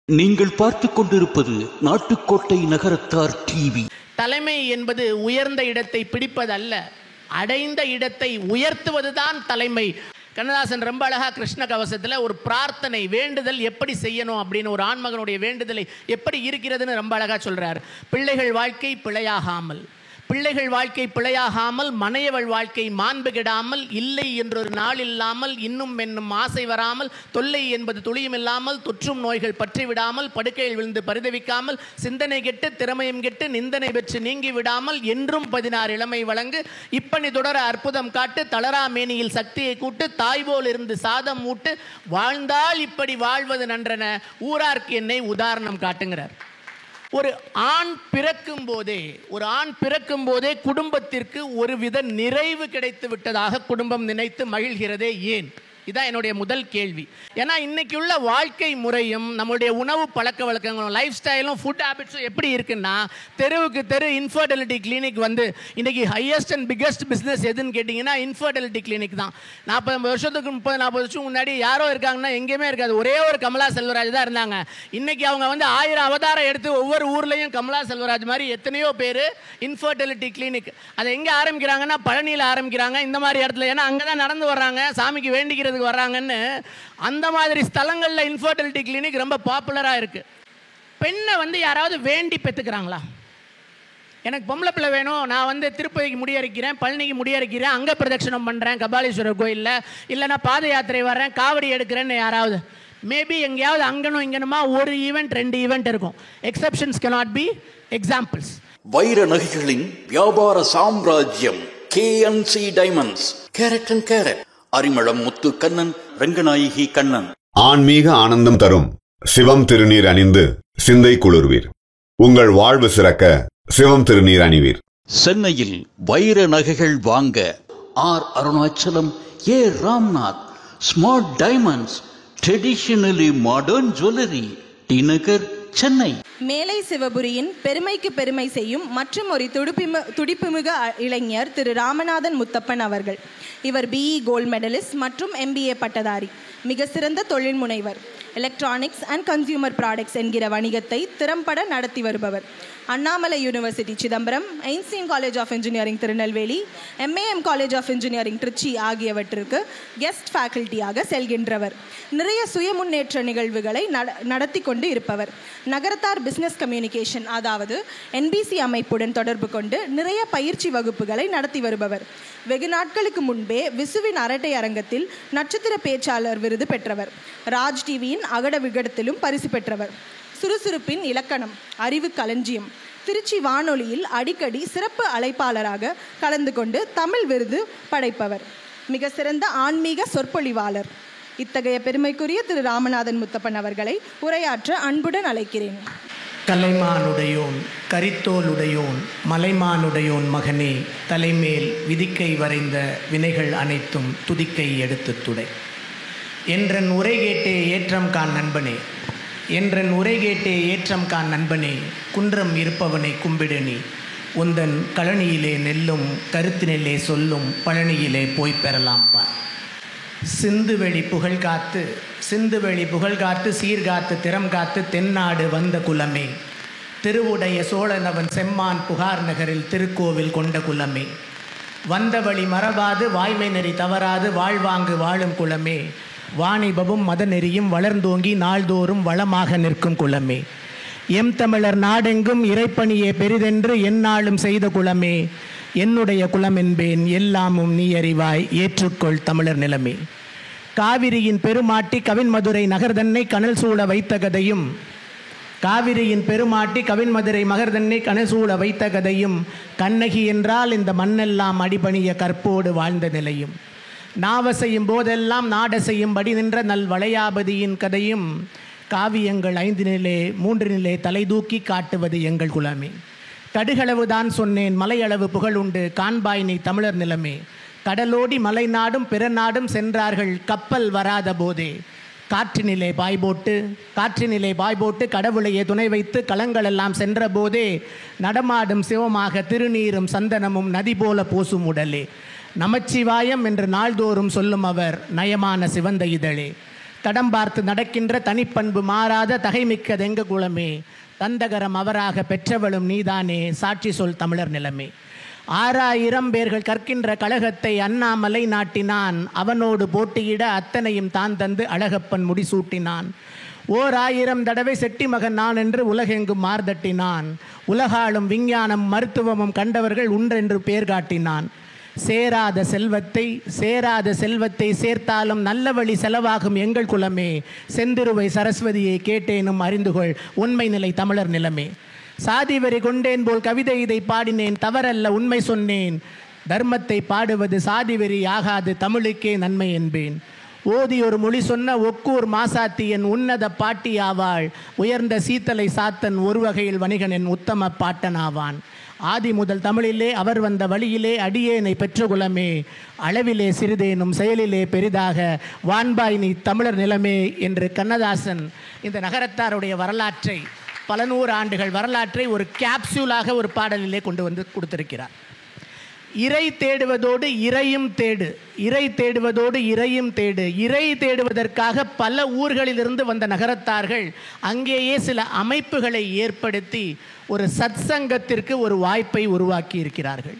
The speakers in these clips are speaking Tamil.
நீங்கள் பார்த்து கொண்டிருப்பது நாட்டுக்கோட்டை நகரத்தார் டிவி. தலைமை என்பது உயர்ந்த இடத்தை பிடிப்பதல்ல, அடைந்த இடத்தை உயர்த்துவதுதான் தலைமை. கண்ணதாசன் ரொம்ப அழகா கிருஷ்ண கவசத்தில் ஒரு பிரார்த்தனை வேண்டுதல் எப்படி செய்யணும் அப்படின்னு, ஒரு ஆண்மகனுடைய வேண்டுதலை எப்படி இருக்கிறதுன்னு ரொம்ப அழகா சொல்றார். பிள்ளைகள் வாழ்க்கை பிழையாகாமல், பிள்ளைகள் வாழ்க்கை பிழையாகாமல், மனையவள் வாழ்க்கை மாண்பு கெடாமல், இல்லை என்றொரு நாள் இல்லாமல், இன்னும் என்னும் ஆசை வராமல், தொல்லை என்பது துளியும் இல்லாமல், தொற்றும் நோய்கள் பற்றி விடாமல், படுக்கையில் விழுந்து பரிதவிக்காமல், சிந்தனை கெட்டு திறமையும் கெட்டு நிந்தனை பெற்று நீங்கி விடாமல், என்றும் 16 இளமை வழங்கு, இப்பணி தொடர அற்புதம் காட்டு, தளரா மேனியில் சக்தியை கூட்டு, தாய்போல் இருந்து சாதம் ஊட்டு, வாழ்ந்தால் இப்படி வாழ்வது நன்றென ஊரார்க்கு என்னை உதாரணம் காட்டுங்கிறார். ஒரு ஆண் பிறக்கும் போதே குடும்பத்திற்கு ஒருவித நிறைவு கிடைத்து விட்டதாக குடும்பம் நினைத்து மகிழ்கிறதே ஏன்? இதான் என்னுடைய முதல் கேள்வி. ஏன்னா இன்னைக்கு உள்ள வாழ்க்கை முறையும் நம்மளுடைய உணவு பழக்க வழக்கங்களும் லைஃப் ஸ்டைலும் ஃபுட் ஹேபிட்ஸும் எப்படி இருக்குன்னா, தெருவுக்கு தெரு இன்ஃபர்டிலிட்டி கிளினிக் வந்து இன்னைக்கு ஹையஸ்ட் அண்ட் பிக்கஸ்ட் பிஸ்னஸ் எதுன்னு கேட்டிங்கன்னா இன்ஃபர்டிலிட்டி கிளினிக் தான். 40 வருஷத்துக்கு 30-40 வருஷம் முன்னாடி யாரோ இருக்காங்கன்னா எங்கேயுமே இருக்காது, ஒரே ஒரு கமலா செல்வராஜ் தான் இருந்தாங்க. இன்னைக்கு அவங்க வந்து 1000 அவதாரம் எடுத்து ஒவ்வொரு ஊர்லேயும் கமலா செல்வராஜ் மாதிரி எத்தனையோ பேர் இன்ஃபர்டிலிட்டி கிளினிக். அதை எங்கே ஆரம்பிக்கிறாங்கன்னா பழனியில் ஆரம்பிக்கிறாங்க, இந்த மாதிரி இடத்துல. ஏன்னா அங்கே தான் நடந்து வர்றாங்க, சாமிக்கு வேண்டிக்கிறது வர்றாங்கன்னு. அந்த மாதிரி ஸ்தலங்கள்ல இன்ஃபர்டிலிட்டி கிளினிக் ரொம்ப பாப்புலரா இருக்கு. பெண்ணை வந்து யாராவது வேண்டி பெத்துக்கிறாங்களா? எனக்கு பொம்பளை பிள்ளை வேணும், நான் வந்து திருப்பதிக்கு முடியறிக்கிறேன், பழனிக்கு முடியறிக்கிறேன், அங்க பிரதட்சணம் பண்றேன் கபாலீஸ்வரர் கோயில்ல, இல்லைன்னா பாத யாத்திரை வர்றேன், காவடி எடுக்கிறேன்னு யாராவது மேபி எங்கேயாவது அங்கனும் இங்கனுமா ஒரு ஈவெண்ட் 2 ஈவெண்ட் இருக்கும். Exceptions cannot be examples. வைர நகைகளின் வியாபார சாம்ராஜ்யம் KNC diamonds. Carat and carat, Arimalam Muthu Kannan, Ranganayaki Kannan. ஆன்மீக ஆனந்தம் தரும் சிவம் திருநீர் அணிந்து சிந்தை குளிர்வீர். உங்கள் வாழ்வு சிறக்க சிவம் திருநீர் அணிவீர். சென்னையில் வைர நகைகள் வாங்க R Arunachalam, A Ramnath, smart diamonds, traditionally modern jewellery, T Nagar, Chennai. மேலை சிவபுரியின் பெருமைக்கு பெருமை செய்யும் மற்றும் ஒரு துடிப்புமிகு இளைஞர் திரு ராமநாதன் முத்தப்பன் அவர்கள். இவர் BE கோல்ட் மெடலிஸ்ட் மற்றும் MBA பட்டதாரி, மிக சிறந்த தொழில் முனைவர். எலக்ட்ரானிக்ஸ் அண்ட் கன்சியூமர் ப்ராடக்ட்ஸ் என்கிற வணிகத்தை திறம்பட நடத்தி வருபவர். Annamalai university Chidambaram, Einstein college of engineering Tirunelveli, MAM college of engineering Trichy ஆகியவற்றிற்கு கெஸ்ட் ஃபேக்கல்ட்டியாக செல்கின்றவர். நிறைய சுய முன்னேற்ற நிகழ்வுகளை நடத்தி கொண்டு இருப்பவர். நகரத்தார் பிஸ்னஸ் கம்யூனிகேஷன் அதாவது NBC அமைப்புடன் தொடர்பு கொண்டு நிறைய பயிற்சி வகுப்புகளை நடத்தி வருபவர். வெகு நாட்களுக்கு முன்பே விசுவின் அரட்டை அரங்கத்தில் நட்சத்திர பேச்சாளர் விருது பெற்றவர். ராஜ் டிவியின் அகட விகடத்திலும் பரிசு பெற்றவர். சுறுசுறுப்பின் இலக்கணம், அறிவு களஞ்சியம், திருச்சி வானொலியில் அடிக்கடி சிறப்பு அழைப்பாளராக கலந்து கொண்டு தமிழ் விருது படைப்பவர். மிக சிறந்த ஆன்மீக சொற்பொழிவாளர். இத்தகைய பெருமைக்குரிய திரு ராமநாதன் முத்தப்பன் அவர்களை உரையாற்ற அன்புடன் அழைக்கிறேன். கலைமானுடையோன், கரித்தோலுடையோன், மலைமானுடையோன் மகனே, தலைமேல் விதிக்கை வரைந்த வினைகள் அனைத்தும் துதிக்கை எடுத்து துடை. என்றன் உரை கேட்டே ஏற்றம் கான் நண்பனே, என்றன் உரை கேட்டே ஏற்றம் கான் நண்பனே, குன்றம் இருப்பவனை கும்பிடனி, உந்தன் கழனியிலே நெல்லும் கருத்தினிலே சொல்லும் பழனியிலே போய் பெறலாம் பார். சிந்துவெளி புகழ் காத்து சீர்காத்து திறம் காத்து தென்னாடு வந்த குலமே, திருவுடைய சோழனவன் செம்மான் புகார் நகரில் திருக்கோவில் கொண்ட குலமே, வந்த வழி மறவாது வாய்மை நெறி தவறாது வாழ்வாங்கு வாழும் குலமே, வாணிபமும் மத நெறியும் வளர்ந்தோங்கி நாள்தோறும் வளமாக நிற்கும் குலமே, எம் தமிழர் நாடெங்கும் இறைப்பணியே பெரிதென்று எந்நாளும் செய்த குலமே, என்னுடைய குலம் என்பேன் எல்லாமும் நீ அறிவாய் ஏற்றுக்கொள் தமிழர் நிலமே. காவிரியின் பெருமாட்டி கவின்மதுரை நகர்தன்னை கனல் சூழ வைத்த கதையும், காவிரியின் பெருமாட்டி கவின்மதுரை மகர்தன்னை கனல் சூழ வைத்த கதையும், கண்ணகி என்றால் இந்த மண்ணெல்லாம் அடிபணிய கற்போடு வாழ்ந்த நிலையும், நாவசையும் போதெல்லாம் நாடசையும்படி நின்ற நல் வளையாபதியின் கதையும், காவியங்கள் 5 நிலை 3 நிலை தலை தூக்கி காட்டுவது எங்கள் குலமே. கடுகளவுதான் சொன்னேன் மலையளவு புகழ் உண்டு காண்பாய் நீ தமிழர் நிலமே, கடலோடி மலை நாடும் பிற நாடும் சென்றார்கள் கப்பல் வராத போதே, காற்றினிலே பாய்போட்டு கடவுளையே துணை வைத்து களங்களெல்லாம் சென்ற போதே, நடமாடும் சிவமாக திருநீரும் சந்தனமும் நதி போல பூசும் உடலே, நமச்சிவாயம் என்று நாள்தோறும் சொல்லும் அவர் நயமான சிவந்த இதழே, தடம் பார்த்து நடக்கின்ற தனிப்பண்பு மாறாத தகைமிக்க தெங்க குலமே, தந்தகரம் அவராக பெற்றவளும் நீதானே, சாட்சி சொல் தமிழர் நிலமே. 6000 பேர்கள் கற்கின்ற கழகத்தை அண்ணாமலை நாட்டினான், அவனோடு போட்டியிட அத்தனையும் தான் தந்து அழகப்பன் முடிசூட்டினான். 1000 தடவை செட்டி மகன் நான் என்று உலகெங்கும் மார்தட்டினான், உலகாளும் விஞ்ஞானம் மருத்துவமும் கண்டவர்கள் உண்டென்று பேர் காட்டினான். சேராத செல்வத்தை சேர்த்தாலும் நல்ல வழி செலவாகும் எங்கள் குலமே, செந்திருவை சரஸ்வதியை கேட்டேனும் அறிந்துகொள் உண்மை நிலை தமிழர் நிலமே. சாதி வரி கொண்டேன் போல் கவிதை இதை பாடினேன், தவறல்ல உண்மை சொன்னேன், தர்மத்தை பாடுவது சாதி வெறி ஆகாது தமிழுக்கே நன்மை என்பேன். ஓதி ஒரு மொழி சொன்ன ஒக்கூர் மாசாத்தியன் உன்னத பாட்டி ஆவாள், உயர்ந்த சீத்தலை சாத்தன் ஒரு வகையில் வணிகன் என் உத்தம பாட்டன் ஆவான். ஆதி முதல் தமிழிலே அவர் வந்த வழியிலே அடியேனை பெற்ற குலமே, அளவிலே சிறிதேனும் செயலிலே பெரிதாக வான்பாய் நீ தமிழர் நிலமே என்று கண்ணதாசன் இந்த நகரத்தாருடைய வரலாற்றை, பல நூறு ஆண்டுகள் வரலாற்றை ஒரு கேப்சூலாக ஒரு பாடலிலே கொண்டு வந்து கொடுத்திருக்கிறார். இறை தேடுவதோடு இறையும் தேடு, இறை தேடுவதோடு இறையும் தேடு. இறை தேடுவதற்காக பல ஊர்களிலிருந்து வந்த நகரத்தார்கள் அங்கேயே சில அமைப்புகளை ஏற்படுத்தி ஒரு சத்சங்கத்திற்கு ஒரு வாய்ப்பை உருவாக்கி இருக்கிறார்கள்.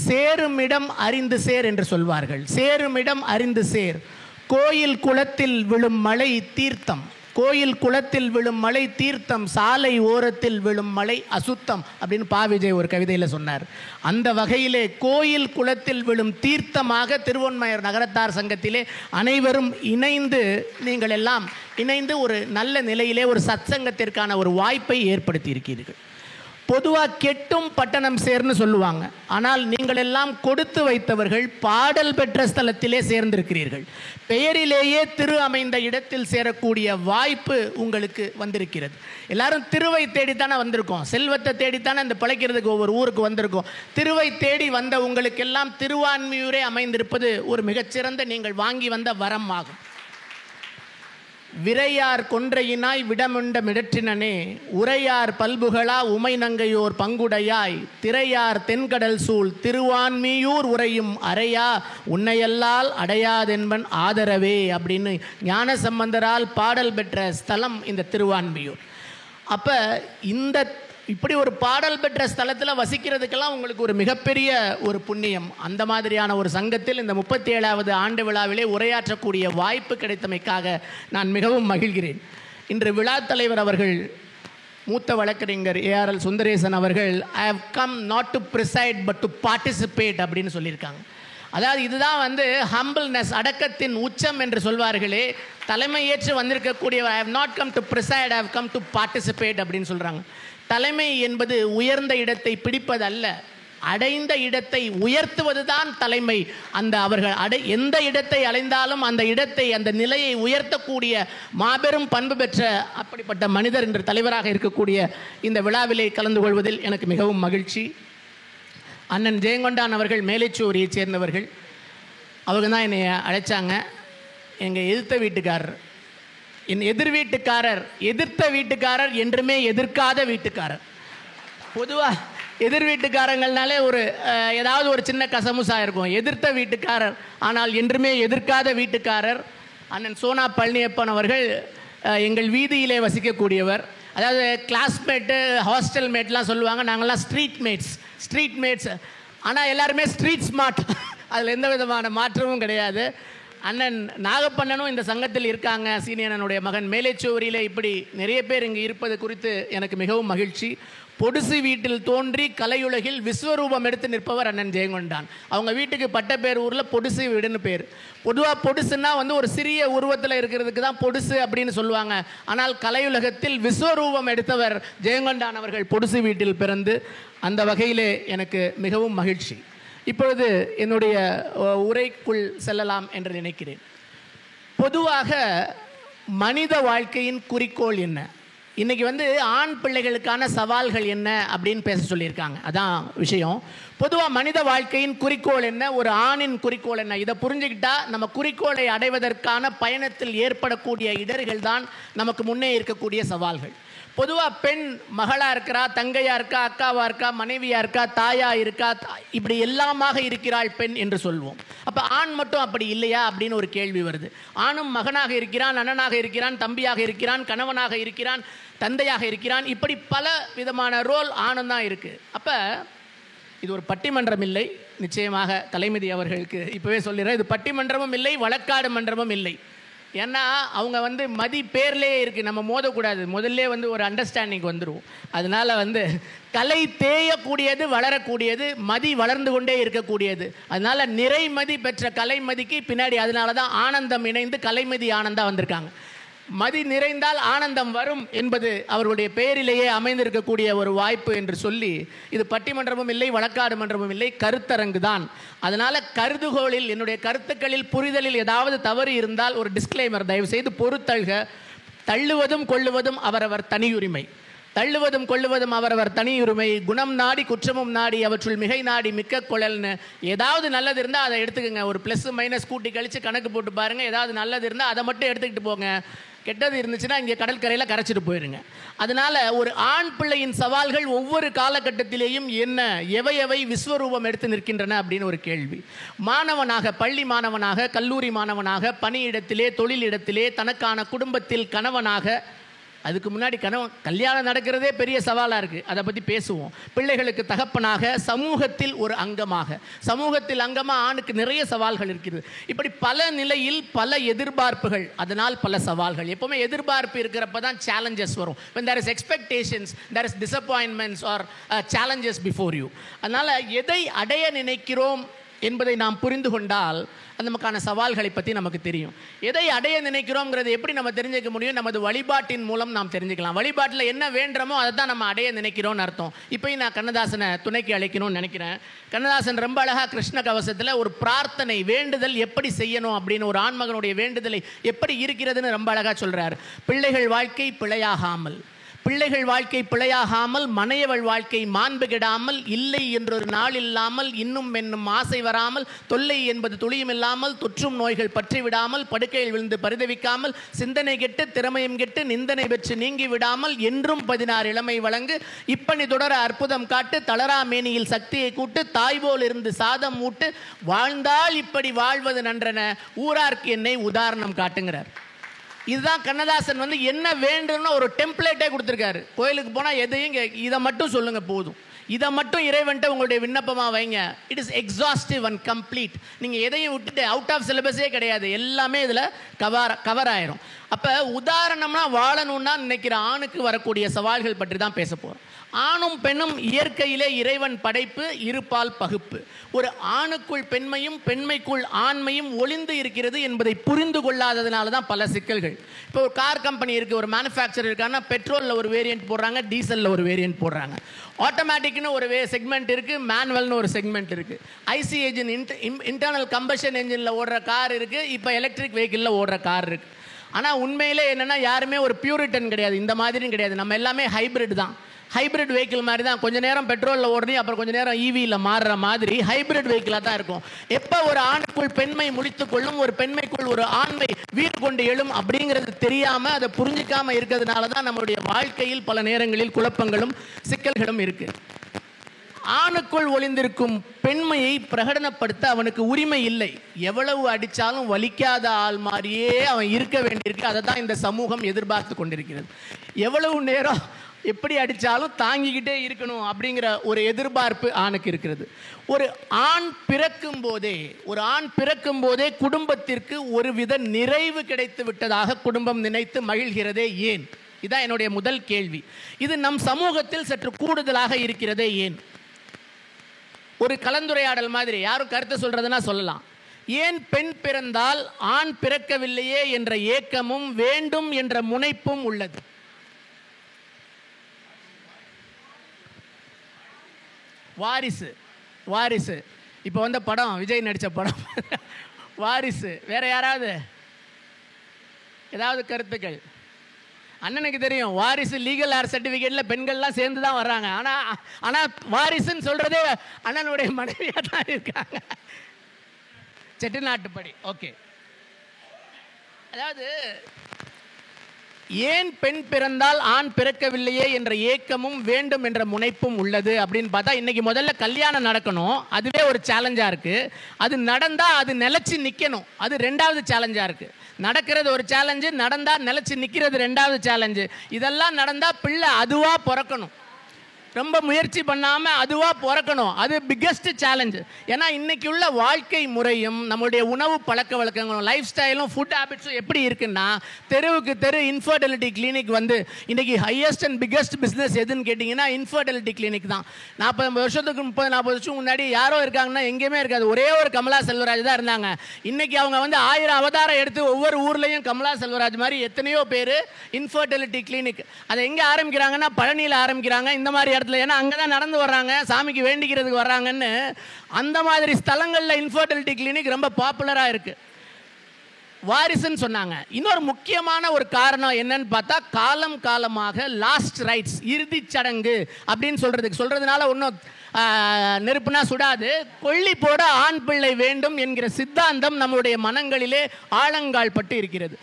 சேருமிடம் அறிந்து சேர் என்று சொல்வார்கள். சேருமிடம் அறிந்து சேர். கோயில் குளத்தில் விழும் மழை தீர்த்தம், கோயில் குளத்தில் விழும் மழை தீர்த்தம், சாலை ஓரத்தில் விழும் மழை அசுத்தம் அப்படின்னு பாவிஜய் ஒரு கவிதையில் சொன்னார். அந்த வகையிலே கோயில் குளத்தில் விழும் தீர்த்தமாக திருவொண்மையூர் நகரத்தார் சங்கத்திலே அனைவரும் இணைந்து, நீங்கள் எல்லாம் இணைந்து ஒரு நல்ல நிலையிலே ஒரு சத்சங்கத்திற்கான ஒரு வாய்ப்பை ஏற்படுத்தி இருக்கிறீர்கள். பொதுவாக கெட்டும் பட்டணம் சேர்ன்னு சொல்லுவாங்க. ஆனால் நீங்கள் எல்லாம் கொடுத்து வைத்தவர்கள், பாடல் பெற்ற ஸ்தலத்திலே சேர்ந்திருக்கிறீர்கள். பெயரிலேயே திரு அமைந்த இடத்தில் சேரக்கூடிய வாய்ப்பு உங்களுக்கு வந்திருக்கிறது. எல்லாரும் திருவை தேடித்தானே வந்திருக்கோம், செல்வத்தை தேடித்தானே இந்த பிழைக்கிறதுக்கு ஒவ்வொரு ஊருக்கு வந்திருக்கோம். திருவை தேடி வந்த உங்களுக்கெல்லாம் திருவான்மியூரே அமைந்திருப்பது ஒரு மிகச்சிறந்த நீங்கள் வாங்கி வந்த வரம் ஆகும். விரையார் கொன்றையினாய் விடமுண்ட மிடற்றினனே, உரையார் பல்புகளா உமை நங்கையோர் பங்குடையாய், திரையார் தென்கடல் சூழ் திருவான்மியூர் உரையும் அறையா உன்னையல்லால் அடையாதென்பன் ஆதரவே அப்படின்னு ஞான சம்பந்தரால் பாடல் பெற்ற ஸ்தலம் இந்த திருவான்மியூர். அப்போ இந்த இப்படி ஒரு பாடல் பெற்ற ஸ்தலத்தில் வசிக்கிறதுக்கெல்லாம் உங்களுக்கு ஒரு மிகப்பெரிய ஒரு புண்ணியம். அந்த மாதிரியான ஒரு சங்கத்தில் இந்த 37வது ஆண்டு விழாவிலே உரையாற்றக்கூடிய வாய்ப்பு கிடைத்தமைக்காக நான் மிகவும் மகிழ்கிறேன். இன்று விழா தலைவர் அவர்கள், மூத்த வழக்கறிஞர் ஏஆர்எல் சுந்தரேசன் அவர்கள், I have come not to preside but to participate அப்படின்னு சொல்லியிருக்காங்க. அதாவது இதுதான் ஹம்பிள்னஸ், அடக்கத்தின் உச்சம் என்று சொல்வார்களே. தலைமை ஏற்று வந்திருக்கக்கூடிய I have not come to preside, I have come to participate அப்படின்னு சொல்கிறாங்க. தலைமை என்பது உயர்ந்த இடத்தை பிடிப்பதல்ல, அடைந்த இடத்தை உயர்த்துவது தான் தலைமை. அந்த அவர்கள் எந்த இடத்தை அடைந்தாலும் அந்த இடத்தை, அந்த நிலையை உயர்த்தக்கூடிய மாபெரும் பண்பு பெற்ற அப்படிப்பட்ட மனிதர் என்ற தலைவராக இருக்கக்கூடிய இந்த விழாவிலே கலந்து கொள்வதில் எனக்கு மிகவும் மகிழ்ச்சி. அண்ணன் ஜெயங்கொண்டான் அவர்கள் மேலைச்சூரியை சேர்ந்தவர்கள். அவங்க தான் என்னை அழைச்சாங்க. எங்கள் எதிர்த்த வீட்டுக்காரர், என் எதிர் வீட்டுக்காரர், எதிர்த்த வீட்டுக்காரர் என்றுமே எதிர்க்காத வீட்டுக்காரர். பொதுவாக எதிர் வீட்டுக்காரங்கள்னாலே ஏதாவது ஒரு சின்ன கசமுசா இருக்கும். எதிர்த்த வீட்டுக்காரர் ஆனால் என்றுமே எதிர்க்காத வீட்டுக்காரர் அண்ணன் சோனா பழனியப்பன் அவர்கள் எங்கள் வீதியிலே வசிக்கக்கூடியவர். அதாவது கிளாஸ்மேட்டு, ஹாஸ்டல் மேட்லாம் சொல்லுவாங்க, நாங்கள்லாம் ஸ்ட்ரீட் மேட்ஸ். ஆனால் எல்லாருமே ஸ்ட்ரீட் ஸ்மார்ட், அதில் எந்த விதமான மாற்றமும் கிடையாது. அண்ணன் நாகப்பண்ணனும் இந்த சங்கத்தில் இருக்காங்க, சீனியனுடைய மகன். மேலைச்சோரியில் இப்படி நிறைய பேர் இங்கே இருப்பது குறித்து எனக்கு மிகவும் மகிழ்ச்சி. பொடுசு வீட்டில் தோன்றி கலையுலகில் விஸ்வரூபம் எடுத்து நிற்பவர் அண்ணன் ஜெயங்கொண்டான். அவங்க வீட்டுக்கு பட்ட பேர் ஊரில் பொடுசு வீடுன்னு பேர். பொதுவாக பொடுசுன்னா ஒரு சிறிய உருவத்தில் இருக்கிறதுக்கு தான் பொடுசு அப்படின்னு சொல்லுவாங்க. ஆனால் கலையுலகத்தில் விஸ்வரூபம் எடுத்தவர் ஜெயங்கொண்டான் அவர்கள் பொடுசு வீட்டில் பிறந்து. அந்த வகையிலே எனக்கு மிகவும் மகிழ்ச்சி. இப்பொழுது என்னுடைய உரைக்குள் செல்லலாம் என்று நினைக்கிறேன். பொதுவாக மனித வாழ்க்கையின் குறிக்கோள் என்ன? இன்றைக்கி ஆண் பிள்ளைகளுக்கான சவால்கள் என்ன அப்படின்னு பேச சொல்லியிருக்காங்க. அதான் விஷயம். பொதுவாக மனித வாழ்க்கையின் குறிக்கோள் என்ன, ஒரு ஆணின் குறிக்கோள் என்ன, இதை புரிஞ்சுக்கிட்டா நம்ம குறிக்கோளை அடைவதற்கான பயணத்தில் ஏற்படக்கூடிய இடர்கள் தான் நமக்கு முன்னே இருக்கக்கூடிய சவால்கள். பொதுவாக பெண் மகளாக இருக்கிறா, தங்கையாக இருக்கா, அக்காவாக இருக்கா, மனைவியாக இருக்கா, தாயாக இருக்கா, இப்படி எல்லாமாக இருக்கிறாள் பெண் என்று சொல்வோம். அப்போ ஆண் மட்டும் அப்படி இல்லையா அப்படின்னு ஒரு கேள்வி வருது. ஆணும் மகனாக இருக்கிறான், அண்ணனாக இருக்கிறான், தம்பியாக இருக்கிறான், கணவனாக இருக்கிறான், தந்தையாக இருக்கிறான். இப்படி பல விதமான ரோல் ஆணும் தான் இருக்குது. அப்போ இது ஒரு பட்டிமன்றம் இல்லை. நிச்சயமாக கலைமதி அவர்களுக்கு இப்போவே சொல்லிடுறேன், இது பட்டிமன்றமும் இல்லை, வழக்காடு மன்றமும் இல்லை. ஏன்னா அவங்க மதி பேர்லேயே இருக்குது, நம்ம மோதக்கூடாது, முதல்ல ஒரு அண்டர்ஸ்டாண்டிங் வந்துடும். அதனால் கலை தேயக்கூடியது, வளரக்கூடியது, மதி வளர்ந்து கொண்டே இருக்கக்கூடியது. அதனால் நிறைமதி பெற்ற கலைமதிக்கு பின்னாடி அதனால தான் ஆனந்தம் இணைந்து கலைமதி ஆனந்தா வந்திருக்காங்க. மதி நிறைந்தால் ஆனந்தம் வரும் என்பது அவர்களுடைய பெயரிலேயே அமைந்திருக்கக்கூடிய ஒரு வாய்ப்பு என்று சொல்லி, இது பட்டிமன்றமும் இல்லை, வழக்காடு மன்றமும் இல்லை, கருத்தரங்கு தான். அதனால் கருதுகோளில், என்னுடைய கருத்துக்களில், புரிதலில் ஏதாவது தவறு இருந்தால் ஒரு டிஸ்க்ளைமர், தயவு செய்து பொறுத்தல்க. தள்ளுவதும் கொள்ளுவதும் அவரவர் தனியுரிமை. தள்ளுவதும் கொள்ளுவதும் அவரவர் தனியுரிமை. குணம் நாடி குற்றமும் நாடி அவற்றுள் மிகை நாடி மிக்க கொள்ளல்னு. ஏதாவது நல்லது இருந்தால் அதை எடுத்துக்கோங்க. ஒரு ப்ளஸ் மைனஸ் கூட்டி கழித்து கணக்கு போட்டு பாருங்கள். ஏதாவது நல்லது இருந்தால் அதை மட்டும் எடுத்துக்கிட்டு போங்க. கெட்டது இருந்துச்சுன்னா இங்கே கடற்கரையில் கரைச்சிட்டு போயிருங்க. அதனால் ஒரு ஆண் பிள்ளையின் சவால்கள் ஒவ்வொரு காலகட்டத்திலேயும் என்ன, எவை எவை விஸ்வரூபம் எடுத்து நிற்கின்றன அப்படின்னு ஒரு கேள்வி. மாணவனாக, பள்ளி மாணவனாக, கல்லூரி மாணவனாக, பணியிடத்திலே, தொழிலிடத்திலே, தனக்கான குடும்பத்தில் கணவனாக, அதுக்கு முன்னாடி கல்யாணம் நடக்கிறதே பெரிய சவாலாக இருக்குது, அதை பற்றி பேசுவோம். பிள்ளைகளுக்கு தகப்பனாக, சமூகத்தில் ஒரு அங்கமாக, சமூகத்தில் அங்கமாக ஆணுக்கு நிறைய சவால்கள் இருக்கிறது. இப்படி பல நிலையில் பல எதிர்பார்ப்புகள், அதனால் பல சவால்கள். எப்போவுமே எதிர்பார்ப்பு இருக்கிறப்ப தான் சேலஞ்சஸ் வரும். when there is expectations, there is disappointments or challenges before you. அதனால் எதை அடைய நினைக்கிறோம் என்பதை நாம் புரிந்து கொண்டால் நமக்கான சவால்களை பற்றி நமக்கு தெரியும். எதை அடைய நினைக்கிறோங்கிறது எப்படி நம்ம தெரிஞ்சுக்க முடியும்? நமது வழிபாட்டின் மூலம் நாம் தெரிஞ்சுக்கலாம். வழிபாட்டில் என்ன வேண்டுமோ அதை தான் நம்ம அடைய நினைக்கிறோன்னு அர்த்தம். இப்போயும் நான் கண்ணதாசனை துணைக்கு அழைக்கணும்னு நினைக்கிறேன். கண்ணதாசன் ரொம்ப அழகாக கிருஷ்ண கவசத்தில் ஒரு பிரார்த்தனை, வேண்டுதல் எப்படி செய்யணும் அப்படின்னு, ஒரு ஆண்மகனுடைய வேண்டுதலை எப்படி இருக்கிறதுன்னு ரொம்ப அழகாக சொல்கிறார். பிள்ளைகள் வாழ்க்கை பிழையாகாமல், பிள்ளைகள் வாழ்க்கை பிழையாகாமல், மனையவள் வாழ்க்கை மாண்பு கெடாமல், இல்லை என்றொரு நாள் இல்லாமல், இன்னும் என்னும் ஆசை வராமல், தொல்லை என்பது துளியும் இல்லாமல், தொற்றும் நோய்கள் பற்றி விடாமல், படுக்கையில் விழுந்து பரிதவிக்காமல், சிந்தனை கெட்டு திறமையும் கெட்டு நிந்தனை பெற்று நீங்கி விடாமல், என்றும் 16 இளமை வழங்கு, இப்பணி தொடர அற்புதம் காட்டு, தளரா மேனியில் சக்தியை கூட்டு, தாய்போல் இருந்து சாதம் ஊட்டு, வாழ்ந்தால் இப்படி வாழ்வது நன்றன, ஊரார்க்கு என்னை உதாரணம் காட்டுங்கிறார். இதுதான் கண்ணதாசன் என்ன வேண்டும்னு ஒரு டெம்ப்ளேட்டே கொடுத்துருக்காரு. கோயிலுக்கு போனால் எதையும் இதை மட்டும் சொல்லுங்கள் போதும், இதை மட்டும் இறைவன்ட்டு உங்களுடைய விண்ணப்பமாக வைங்க. It is exhaustive and complete. நீங்கள் எதையும் விட்டுட்டு அவுட் ஆஃப் சிலபஸே கிடையாது, எல்லாமே இதில் கவர் ஆயிரும். அப்போ உதாரணம்னா வாழணும்னா நினைக்கிற ஆணுக்கு வரக்கூடிய சவால்கள் பற்றி தான் பேச போகிறோம். ஆணும் பெண்ணும் இயற்கையிலே இறைவன் படைப்பு, இருபால் பகுப்பு. ஒரு ஆணுக்குள் பெண்மையும் பெண்மைக்குள் ஆண்மையும் ஒளிந்து இருக்கிறது என்பதை புரிந்து கொள்ளாததுனால தான் பல சிக்கல்கள். இப்போ ஒரு கார் கம்பெனி இருக்குது, ஒரு மேனுஃபேக்சர் இருக்காங்கன்னா பெட்ரோலில் ஒரு வேரியன்ட் போடுறாங்க, டீசலில் ஒரு வேரியன்ட் போடுறாங்க. ஆட்டோமேட்டிக்னு ஒரு செக்மெண்ட் இருக்குது, மேனுவல்னு ஒரு செக்மெண்ட் இருக்குது. ஐசி என்ஜின், இன்டர்னல் கம்பஷன் என்ஜினில் ஓடுற கார் இருக்குது, இப்போ எலக்ட்ரிக் வெஹிக்கிளில் ஓடுற கார் இருக்குது. ஆனால் உண்மையிலே என்னென்னா யாருமே ஒரு பியூரிட்டன் கிடையாது, இந்த மாதிரியும் கிடையாது. நம்ம எல்லாமே ஹைப்ரிட் தான். ஹைப்ரிட் வெஹிக்கிள் மாதிரி தான், கொஞ்சம் நேரம் பெட்ரோலில் ஓடுறீங்க, அப்புறம் கொஞ்சம் நேரம் ஈவியில் மாறுற மாதிரி ஹைப்ரிட் வெஹிக்கிளாக தான் இருக்கும். எப்போ ஒரு ஆணுக்குள் பெண்மை முடித்து கொள்ளும், ஒரு பெண்மைக்குள் ஒரு ஆண்மை வீர் கொண்டு எழும் அப்படிங்கிறது தெரியாமல், அதை புரிஞ்சிக்காமல் இருக்கிறதுனால தான் நம்மளுடைய வாழ்க்கையில் பல நேரங்களில் குழப்பங்களும் சிக்கல்களும் இருக்குது. ஆணுக்குள் ஒளிந்திருக்கும் பெண்மையை பிரகடனப்படுத்த அவனுக்கு உரிமை இல்லை. எவ்வளவு அடித்தாலும் வலிக்காத ஆள் மாதிரியே அவன் இருக்க வேண்டியிருக்கு. அதை தான் இந்த சமூகம் எதிர்பார்த்து கொண்டிருக்கிறது. எவ்வளவு நேரம் எப்படி அடித்தாலும் தாங்கிக்கிட்டே இருக்கணும் அப்படிங்கிற ஒரு எதிர்பார்ப்பு ஆணுக்கு இருக்கிறது. ஒரு ஆண் பிறக்கும் போதே குடும்பத்திற்கு ஒரு வித நிறைவு கிடைத்து விட்டதாக குடும்பம் நினைத்து மகிழ்கிறதே ஏன்? இதுதான் என்னுடைய முதல் கேள்வி. இது நம் சமூகத்தில் சற்று கூடுதலாக இருக்கிறதே ஏன்? ஒரு கலந்துரையாடல் மாதிரி யாரும் கருத்து சொல்றதுன்னா சொல்லலாம். ஏன் பெண் பிறந்தால் ஆண் பிறக்கவில்லையே என்ற ஏக்கமும் வேண்டும் என்ற முனைப்பும் உள்ளது? வாரிசு இப்போ வந்த படம், விஜய் நடித்த படம் வாரிசு. வேற யாராவது ஏதாவது கருத்துக்கள்? அண்ணனுக்கு தெரியும் வாரிசு லீகல் ஏர் சர்டிஃபிகேட்டில் பெண்கள்லாம் சேர்ந்து தான் வர்றாங்க. ஆனால் வாரிசுன்னு சொல்கிறதே அண்ணனுடைய மனைவியாக தான் இருக்காங்க. செட்டிநாட்டுப்படி. ஓகே, அதாவது ஏன் பெண் பிறந்தால் ஆண் பிறக்கவில்லையே என்ற ஏக்கமும் வேண்டும் என்ற முனைப்பும் உள்ளது அப்படின்னு பார்த்தா, இன்னைக்கு முதல்ல கல்யாணம் நடக்கணும், அதுவே ஒரு சேலஞ்சாக இருக்குது. அது நடந்தால் அது நிலச்சி நிற்கணும், அது ரெண்டாவது சேலஞ்சாக இருக்குது. நடக்கிறது ஒரு சேலஞ்சு, நடந்தால் நிலச்சி நிற்கிறது ரெண்டாவது சேலஞ்சு. இதெல்லாம் நடந்தால் பிள்ளை அதுவாக பிறக்கணும், ரொம்ப முயற்சி பண்ணாமல் அதுவாக பிறக்கணும், அது பிக்கஸ்ட் சேலஞ்சு. ஏன்னா இன்னைக்கு உள்ள வாழ்க்கை முறையும் நம்மளுடைய உணவு பழக்க வழக்கங்களும் லைஃப் ஸ்டைலும் ஃபுட் ஹேபிட்ஸும் எப்படி இருக்குன்னா, தெருவுக்கு தெரு இன்ஃபர்டிலிட்டி கிளினிக் வந்து இன்றைக்கி ஹையஸ்ட் அண்ட் பிக்கஸ்ட் பிஸ்னஸ் எதுன்னு கேட்டிங்கன்னா இன்ஃபர்டிலிட்டி கிளினிக் தான். 40 வருஷத்துக்கு 30-40 வருஷம் முன்னாடி யாரோ இருக்காங்கன்னா எங்கேயுமே இருக்காது, ஒரே ஒரு கமலா செல்வராஜ் தான் இருந்தாங்க. இன்றைக்கி அவங்க வந்து 1000 அவதாரம் எடுத்து ஒவ்வொரு ஊர்லேயும் கமலா செல்வராஜ் மாதிரி எத்தனையோ பேர் இன்ஃபர்டிலிட்டி கிளினிக். அதை எங்கே ஆரம்பிக்கிறாங்கன்னா பழனியில் ஆரம்பிக்கிறாங்க, இந்த மாதிரி இடத்துல. ஏன்னா அங்கே தான் நடந்து வர்றாங்க, சாமிக்கு வேண்டிக்கிறதுக்கு வர்றாங்கன்னு. அந்த மாதிரி ஸ்தலங்களில் இன்ஃபர்டிலிட்டி கிளினிக் ரொம்ப பாப்புலராக இருக்குது. வாரிசுன்னு சொன்னாங்க. இன்னொரு முக்கியமான ஒரு காரணம் என்னன்னு பார்த்தா, காலம் காலமாக லாஸ்ட் ரைட்ஸ், இறுதிச் சடங்கு அப்படின்னு சொல்றதுனால ஒன்றும் நெருப்புனா சுடாது, கொள்ளி போட ஆண் பிள்ளை வேண்டும் என்கிற சித்தாந்தம் நம்முடைய மனங்களிலே ஆழங்கால் பட்டு இருக்கிறது.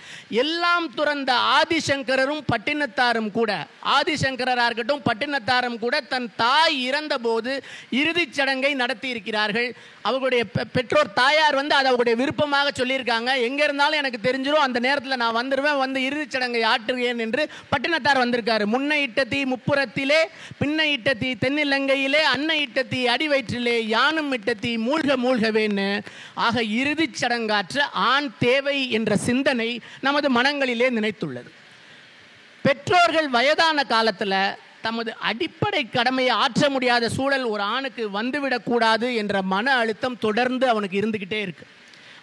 எல்லாம் துறந்த ஆதிசங்கரரும் பட்டினத்தாரும் கூட, ஆதிசங்கராக இருக்கட்டும் பட்டினத்தாரும் கூட தன் தாய் இறந்த போது இறுதிச் சடங்கை நடத்தி இருக்கிறார்கள். அவர்களுடைய பெற்றோர் தாயார் வந்து அதை அவருடைய விருப்பமாக சொல்லியிருக்காங்க. எங்கே இருந்தாலும் எனக்கு தெரிஞ்சிடும், அந்த நேரத்தில் நான் வந்துடுவேன், வந்து இறுதிச் சடங்கை ஆற்றுவேன் என்று பட்டினத்தார் வந்திருக்காரு. முன்னை இட்ட தீ முப்புறத்திலே, பின்னை இட்ட தீ தென்னிலங்கையிலே, அன்னை இட்ட தீ அடி வயிற்றிலே, யானும் இட்ட தீ மூழ்க மூழ்கவேன்னு. ஆக இறுதிச் சடங்காற்ற ஆண் தேவை என்ற சிந்தனை நமது மனங்களிலே நினைத்துள்ளது. பெற்றோர்கள் வயதான காலத்தில் தமது அடிப்படை கடமையை ஆற்ற முடியாத சூழல் ஒரு ஆணுக்கு வந்துவிடக்கூடாது என்ற மன அழுத்தம் தொடர்ந்து அவனுக்கு இருந்துக்கிட்டே இருக்கு.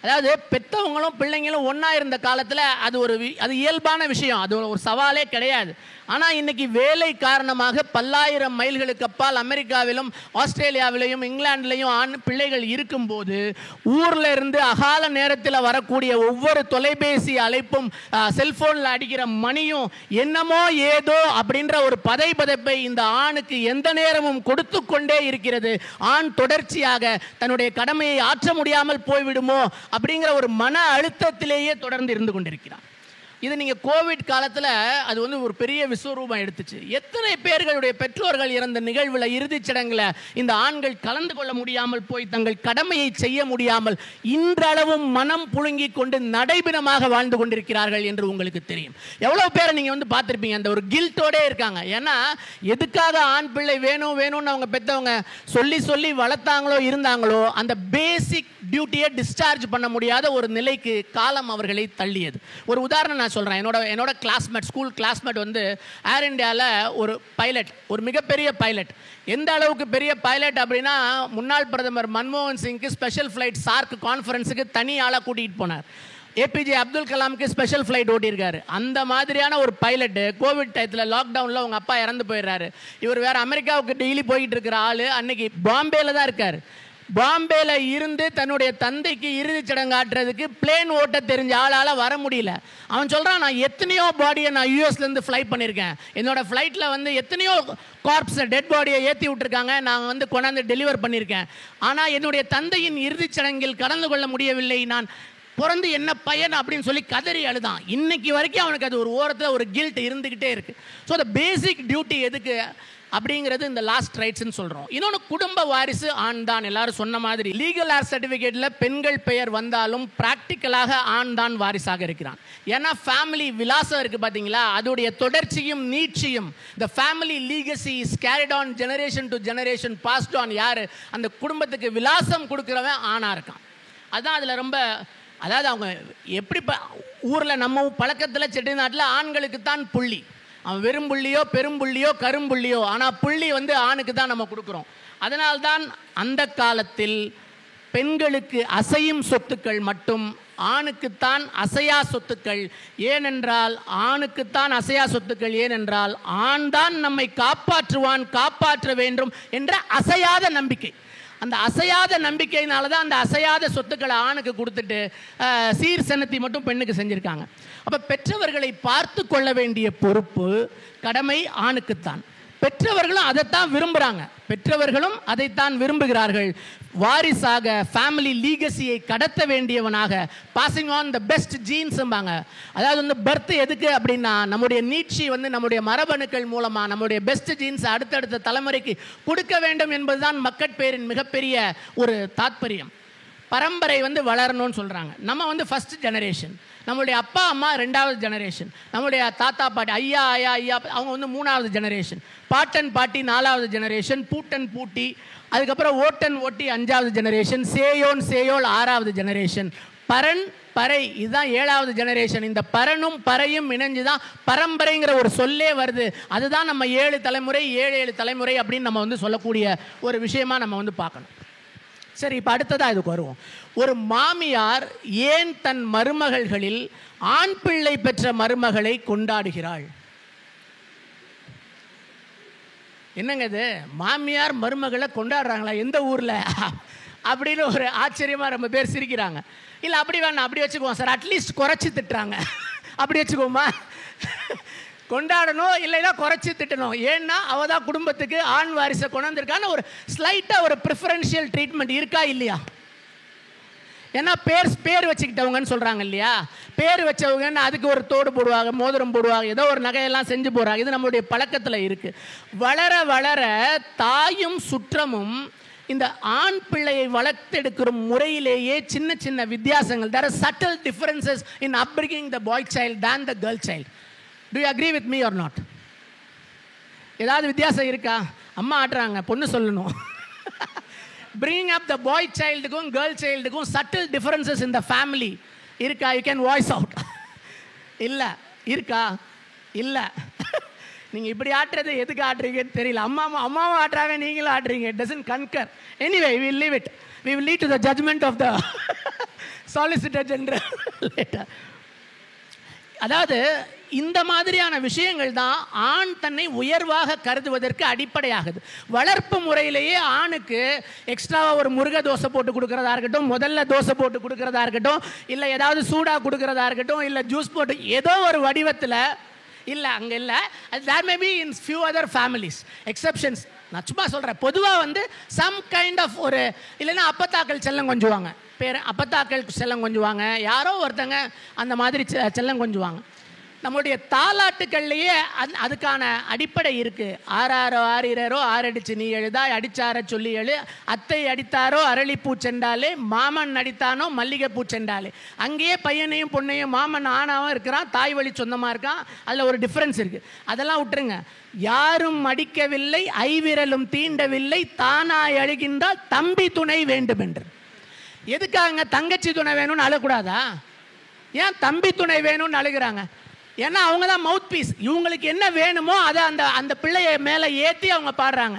அதாவது பெற்றவங்களும் பிள்ளைங்களும் ஒன்றா இருந்த காலத்தில் அது இயல்பான விஷயம், அது ஒரு சவாலே கிடையாது. ஆனால் இன்னைக்கு வேலை காரணமாக பல்லாயிரம் மைல்களுக்கு அப்பால் அமெரிக்காவிலும் ஆஸ்திரேலியாவிலையும் இங்கிலாந்துலையும் ஆண் பிள்ளைகள் இருக்கும்போது ஊரில் இருந்து அகால நேரத்தில் வரக்கூடிய ஒவ்வொரு தொலைபேசி அழைப்பும் செல்போனில் அடிக்கிற மணியும் என்னமோ ஏதோ அப்படின்ற ஒரு பதைப்பதை இந்த ஆணுக்கு எந்த நேரமும் கொடுத்து கொண்டே இருக்கிறது. ஆண் தொடர்ச்சியாக தன்னுடைய கடமையை ஆற்ற முடியாமல் போய்விடுமோ அப்படிங்கிற ஒரு மன அழுத்தத்திலேயே தொடர்ந்து இருந்து கொண்டிருக்கிறார். இது நீங்கள் கோவிட் காலத்தில் அது வந்து ஒரு பெரிய விஸ்வரூபம் எடுத்துச்சு. எத்தனை பேர்களுடைய பெற்றோர்கள் இறந்த நிகழ்வில் இறுதிச் சடங்கில் இந்த ஆண்கள் கலந்து கொள்ள முடியாமல் போய் தங்கள் கடமையை செய்ய முடியாமல் இன்றளவும் மனம் புழுங்கி கொண்டு நடைபிணமாக வாழ்ந்து கொண்டிருக்கிறார்கள் என்று உங்களுக்கு தெரியும். எவ்வளோ பேரை நீங்கள் வந்து பார்த்துருப்பீங்க, அந்த ஒரு கில்ட்டோடே இருக்காங்க. ஏன்னா எதுக்காக ஆண் பிள்ளை வேணும் வேணும்னு அவங்க பெற்றவங்க சொல்லி சொல்லி வளர்த்தாங்களோ இருந்தாங்களோ, அந்த பேசிக் டியூட்டியை டிஸ்சார்ஜ் பண்ண முடியாத ஒரு நிலைக்கு காலம் அவர்களை தள்ளியது. ஒரு உதாரணம் நான் சொல்கிறேன். என்னோட கிளாஸ்மேட், ஸ்கூல் கிளாஸ்மேட் வந்து ஏர் இந்தியாவில் ஒரு பைலட், ஒரு மிகப்பெரிய பைலட். எந்த அளவுக்கு பெரிய பைலட் அப்படின்னா, முன்னாள் பிரதமர் மன்மோகன் சிங்க்கு ஸ்பெஷல் ஃப்ளைட் சார்க் கான்ஃபரன்ஸுக்கு தனி ஆளாக கூட்டிகிட்டு போனார். ஏபிஜே அப்துல் கலாமுக்கு ஸ்பெஷல் ஃப்ளைட் ஓட்டியிருக்காரு. அந்த மாதிரியான ஒரு பைலட்டு கோவிட் டயத்தில் லாக்டவுனில் அவங்க அப்பா இறந்து போயிடுறாரு. இவர் வேறு அமெரிக்காவுக்கு டெய்லி போய்கிட்டு இருக்கிற ஆள் அன்னைக்கு பாம்பேயில் தான் இருக்கார். பாம்பேல இருந்து தன்னுடைய தந்தைக்கு இறுதிச் சடங்கு ஆட்டுறதுக்கு பிளேன் ஓட்ட தெரிஞ்ச ஆளால் வர முடியல. அவன் சொல்கிறான், நான் எத்தனையோ பாடியை நான் யூஎஸ்லேருந்து ஃப்ளைட் பண்ணியிருக்கேன், என்னோட ஃப்ளைட்டில் வந்து எத்தனையோ கார்ப்ஸ் டெட் பாடியை ஏற்றி விட்டுருக்காங்க, நாங்கள் வந்து கொண்டாந்து டெலிவர் பண்ணியிருக்கேன். ஆனால் என்னுடைய தந்தையின் இறுதிச் சடங்கில் கலந்து கொள்ள முடியவில்லை, நான் பிறந்து என்ன பையன் அப்படின்னு சொல்லி கதறி அழுதான். இன்னைக்கு வரைக்கும் அவனுக்கு அது ஒரு ஓரத்தில் ஒரு கில்ட் இருந்துக்கிட்டே இருக்குது. ஸோ அந்த பேசிக் டியூட்டி எதுக்கு அப்படிங்கிறது இந்த லாஸ்ட் ரைட்ஸ்ன்னு சொல்கிறோம். இன்னொன்று, குடும்ப வாரிசு ஆண் தான். எல்லாரும் சொன்ன மாதிரி லீகல் ஏர் சர்டிஃபிகேட்டில் பெண்கள் பெயர் வந்தாலும் ப்ராக்டிக்கலாக ஆண் தான் வாரிசாக இருக்கிறான். ஏன்னா ஃபேமிலி விலாசம் இருக்குது பார்த்தீங்களா, அதோடைய தொடர்ச்சியும் நீட்சியும், the family legacy is carried on generation to generation passed on. யார் அந்த குடும்பத்துக்கு விலாசம் கொடுக்குறவன் ஆணாக இருக்கான். அதுதான் அதில் ரொம்ப, அதாவது அவங்க எப்படி ஊரில் நம்ம பழக்கத்தில் செட்டிநாட்டில் ஆண்களுக்கு தான் புள்ளி, அவன் வெறும் புள்ளியோ பெரும்புள்ளியோ கரும்புள்ளியோ, ஆனால் புள்ளி வந்து ஆணுக்கு தான் நம்ம கொடுக்குறோம். அதனால்தான் அந்த காலத்தில் பெண்களுக்கு அசையும் சொத்துக்கள் மட்டும், ஆணுக்குத்தான் அசையா சொத்துக்கள். ஏனென்றால் ஆணுக்குத்தான் அசையா சொத்துக்கள், ஏனென்றால் ஆண் தான் நம்மை காப்பாற்றுவான், காப்பாற்ற வேண்டும் என்ற அசையாத நம்பிக்கை. அந்த அசையாத நம்பிக்கையினால தான் அந்த அசையாத சொத்துக்களை ஆணுக்கு கொடுத்துட்டு சீர் செனத்தி மட்டும் பெண்ணுக்கு செஞ்சுருக்காங்க. அப்போ பெற்றவர்களை பார்த்து கொள்ள வேண்டிய பொறுப்பு, கடமை ஆணுக்குத்தான். பெற்றவர்களும் அதைத்தான் விரும்புகிறாங்க, பெற்றவர்களும் அதைத்தான் விரும்புகிறார்கள். வாரிசாக ஃபேமிலி லீகசியை கடத்த வேண்டியவனாக, பாசிங் ஆன் த பெஸ்ட் ஜீன்ஸும்பாங்க. அதாவது வந்து பர்த் எதுக்கு அப்படின்னா, நம்முடைய நீட்சி வந்து நம்முடைய மரபணுக்கள் மூலமாக நம்முடைய பெஸ்ட் ஜீன்ஸை அடுத்தடுத்த தலைமுறைக்கு கொடுக்க வேண்டும் என்பதுதான் மக்கட்பேரின் மிகப்பெரிய ஒரு தாத்பரியம். பரம்பரை வந்து வளரணும்னு சொல்கிறாங்க. நம்ம வந்து ஃபஸ்ட் ஜெனரேஷன், நம்மளுடைய அப்பா அம்மா 2வது ஜெனரேஷன், நம்மளுடைய தாத்தா பாட்டி ஐயா அவங்க வந்து 3வது ஜெனரேஷன், பாட்டன் பாட்டி 4வது ஜெனரேஷன், பூட்டன் பூட்டி, அதுக்கப்புறம் ஓட்டன் ஓட்டி 5வது ஜெனரேஷன், சேயோன் சேயோல் 6வது ஜெனரேஷன், பரன் பறை இதுதான் 7வது ஜெனரேஷன். இந்த பரனும் பறையும் இணைஞ்சு தான் பரம்பரைங்கிற ஒரு சொல்லே வருது. அதுதான் நம்ம 7 தலைமுறை 7 தலைமுறை அப்படின்னு நம்ம வந்து சொல்லக்கூடிய ஒரு விஷயமா நம்ம வந்து பார்க்கணும். சரி, இப்போ அடுத்ததாக இதுக்கு வருவோம். ஒரு மாமியார் ஏன் தன் மருமகள்களில் ஆண் பிள்ளை பெற்ற மருமகளை கொண்டாடுகிறாள்? என்னங்க இது, மாமியார் மருமகளை கொண்டாடுறாங்களா எந்த ஊரில் அப்படின்னு ஒரு ஆச்சரியமாக ரொம்ப பேர் சிரிக்கிறாங்க. இல்லை அப்படி வேணாம், அப்படி வச்சுக்குவோம் சார், அட்லீஸ்ட் குறைச்சி திட்டுறாங்க அப்படி வச்சுக்குவோமா? கொண்டாடணும் இல்லைன்னா குறைச்சி திட்டணும். ஏன்னா அவள் தான் குடும்பத்துக்கு ஆண் வாரிசை கொண்டாந்துருக்கான்னு ஒரு ஸ்லைட்டாக ஒரு ப்ரிஃபரன்ஷியல் ட்ரீட்மெண்ட் இருக்கா இல்லையா? ஏன்னா பேர் வச்சுக்கிட்டவங்கன்னு சொல்கிறாங்க இல்லையா, பேர் வச்சவங்கன்னு அதுக்கு ஒரு தோடு போடுவாங்க, மோதிரம் போடுவாங்க, ஏதோ ஒரு நகையெல்லாம் செஞ்சு போடுறாங்க. இது நம்மளுடைய பழக்கத்தில் இருக்குது. வளர வளர தாயும் சுற்றமும் இந்த ஆண் பிள்ளையை வளர்த்தெடுக்கிற முறையிலேயே சின்ன சின்ன வித்தியாசங்கள், there are subtle differences in upbringing the boy child than the girl child. Do you agree with me or not? ஏதாவது வித்தியாசம் இருக்கா? அம்மா ஆட்டுறாங்க, பொண்ணு சொல்லணும். Bringing up the boy childக்கும் girl childக்கும் subtle differences in the family இருக்கா? You can voice out. இல்லை இருக்கா? இல்லை. நீங்கள் இப்படி ஆட்டுறது எதுக்கு ஆட்டுறீங்கன்னு தெரியல. அம்மாவும் ஆட்டுறாங்க, நீங்களும் ஆட்டுறீங்க. It doesn't concur. Anyway, we will leave it. We will lead to the judgment of the Solicitor General later. அதாவது இந்த மாதிரியான விஷயங்கள் தான் ஆண் தன்னை உயர்வாக கருதுவதற்கு அடிப்படையாகுது. வளர்ப்பு முறையிலேயே ஆணுக்கு எக்ஸ்ட்ராவாக ஒரு முருகை தோசை போட்டு கொடுக்குறதா இருக்கட்டும், முதல்ல தோசை போட்டு கொடுக்குறதா இருக்கட்டும், இல்லை ஏதாவது சூடாக கொடுக்குறதா இருக்கட்டும், இல்லை ஜூஸ் போட்டு ஏதோ ஒரு வடிவத்தில், இல்லை அங்கே இல்லை, there may be in few other families exceptions. நான் சும்மா சொல்கிறேன், பொதுவாக வந்து சம் கைண்ட் ஆஃப் ஒரு, இல்லைன்னா அப்பத்தாக்கள் செல்லம் கொஞ்சுவாங்க, பேர் அப்பத்தாக்கள் செல்லம் கொஞ்சுவாங்க, யாரோ ஒருத்தங்க அந்த மாதிரி செல்லம் கொஞ்சுவாங்க. நம்முடைய தாலாட்டுக்கள்லேயே அதுக்கான அடிப்படை இருக்குது. ஆறாரோ ஆறிரோ ஆறடிச்சு நீ எழுதாய், அடிச்சார சொல்லி எழு, அத்தை அடித்தாரோ அரளிப்பூ செண்டாலே, மாமன் அடித்தானோ மல்லிகைப்பூ செண்டாலே. அங்கேயே பையனையும் பொண்ணையும், மாமன் ஆணாவும் இருக்கிறான், தாய் வழி சொந்தமாக இருக்கான், அதில் ஒரு டிஃப்ரென்ஸ் இருக்குது. அதெல்லாம் விட்டுருங்க. யாரும் அடிக்கவில்லை, ஐவிரலும் தீண்டவில்லை, தானாய் அழுகின்றால் தம்பி துணை வேண்டும் என்று. எதுக்காக தங்கச்சி துணை வேணும்னு அழக்கூடாதா? ஏன் தம்பி துணை வேணும்னு அழுகிறாங்க? ஏன்னா அவங்க தான் மவுத் பீஸ். இவங்களுக்கு என்ன வேணுமோ அதை அந்த பிள்ளைய மேலே ஏற்றி அவங்க பாடுறாங்க.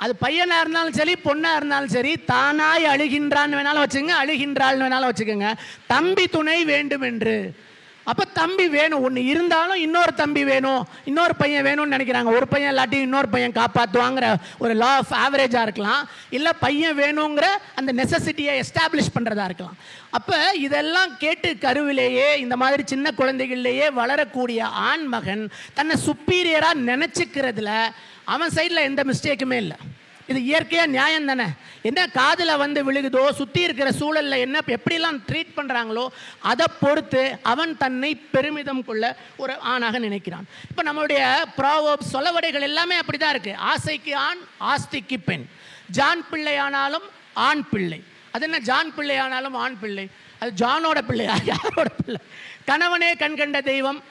அது பையனாக இருந்தாலும் சரி, பொண்ணாக இருந்தாலும் சரி, தானாய் அழுகின்றான்னு வேணாலும் வச்சுக்கோங்க, அழுகின்றாள்னு வேணாலும் வச்சுக்கோங்க, தம்பி துணை வேண்டும் என்று. அப்போ தம்பி வேணும், ஒன்று இருந்தாலும் இன்னொரு தம்பி வேணும், இன்னொரு பையன் வேணும்னு நினைக்கிறாங்க. ஒரு பையன் இல்லாட்டி இன்னொரு பையன் காப்பாற்றுவாங்கிற ஒரு லா ஆஃப் ஆவரேஜாக இருக்கலாம், இல்லை பையன் வேணுங்கிற அந்த நெசசிட்டியை எஸ்டாப்ளிஷ் பண்ணுறதா இருக்கலாம். அப்போ இதெல்லாம் கேட்டு கருவிலேயே இந்த மாதிரி சின்ன குழந்தைகள்லேயே வளரக்கூடிய ஆண் மகன் தன்னை சுப்பீரியராக நினச்சிக்கிறதுல அவன் சைடில் எந்த மிஸ்டேக்குமே இல்லை. இது இயற்கையாக நியாயம் தானே. என்ன காதில் வந்து விழுகுதோ, சுற்றி இருக்கிற சூழலில் என்ன எப்படிலாம் ட்ரீட் பண்ணுறாங்களோ அதை பொறுத்து அவன் தன்னை பெருமிதம் கொள்ள ஒரு ஆணாக நினைக்கிறான். இப்போ நம்மளுடைய ப்ராவர்ப்ஸ் சொலவடைகள் எல்லாமே அப்படி தான் இருக்குது. ஆசைக்கு ஆண், ஆஸ்திக்கு பெண். ஜான் பிள்ளை ஆனாலும் ஆண் பிள்ளை. அது என்ன ஜான் பிள்ளை ஆனாலும் ஆண் பிள்ளை? அது ஜானோட பிள்ளையா, யாரோட பிள்ளை? கணவனே கண் கண்ட தெய்வம்,